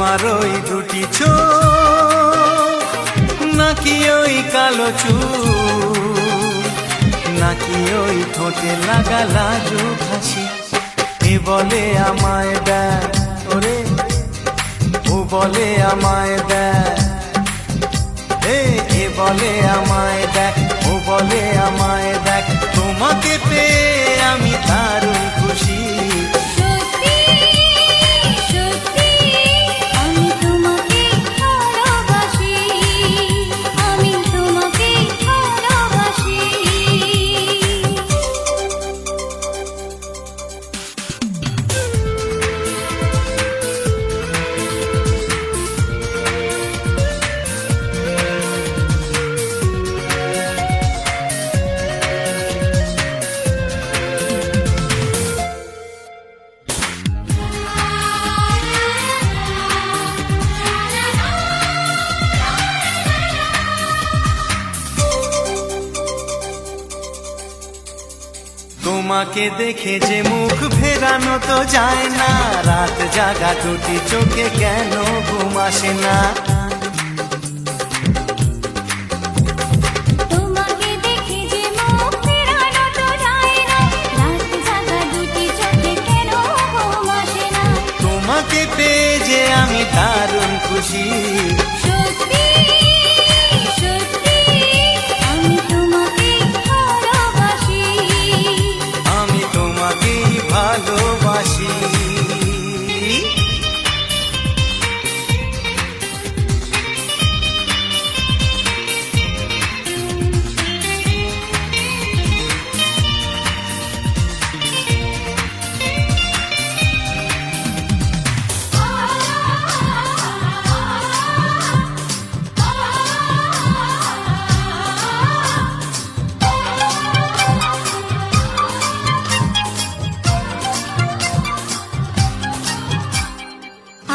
তোমার ওই দুটি চোখ, নাকি ওই কালো চুল, নাকি ওই ঠোঁটে লাগা লাজুক হাসি। এ বলে আমায় দেখ ওরে, ও বলে আমায় দেখ, এ বলে আমায় দেখ, ও বলে আমায় দেখ, তোমাকে পেয়ে আমি দারুণ খুশি। তোমাকে দেখে যে মুখ ফেরানো তো যায় না, রাত জাগা দুটি চোখে কেন ঘুম আসে না। তোমাকে দেখে যে মুখ ফেরানো তো যায় না, রাত জাগা দুটি চোখে কেন ঘুম আসে না। তোমাকে পেয়ে যে আমি দারুণ খুশি। সত্যি সত্যি আমি তোমাকে ভালোবাসি, আমি তোমাকেই ভালোবাসি।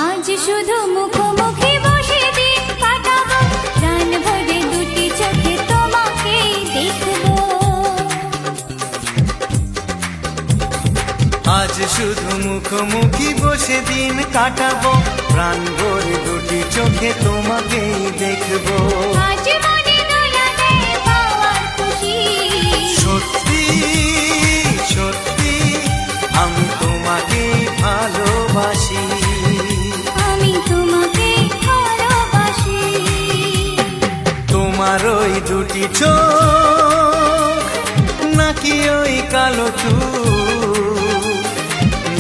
আজ শুধু মুখোমুখি বসে দিন কাটাবো, প্রাণ ভরে দুটি চোখে তোমাকেই দেখবো। আজ শুধু মুখোমুখি বসে দিন কাটাবো, প্রাণ ভরে দুটি চোখে তোমাকেই দেখবো। আজ মনে দোলা দেয় পাওয়ার খুশি। সত্যি সত্যি আমি তোমাকেই ভালোবাসি। আমি তোমাকে ভালোবাসি। তোমার ওই দুটি চোখ, নাকি ওই কালো চুল,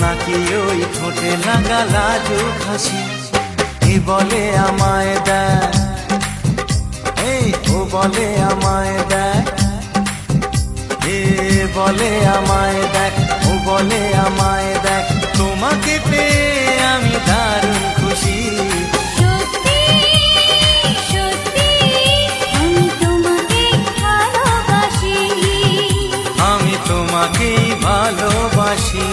নাকি ওই ঠোঁটে লাগা লাজুক হাসি। এ বলে আমায় দেখ, ও বলে আমায় দেখ, এ বলে আমায় দেখ, ও বলে আমায় দেখ, তোমাকে পেয়ে আমি দারুণ খুশি। সত্যি সত্যি আমি তোমাকে ভালোবাসি, আমি তোমাকেই ভালোবাসি।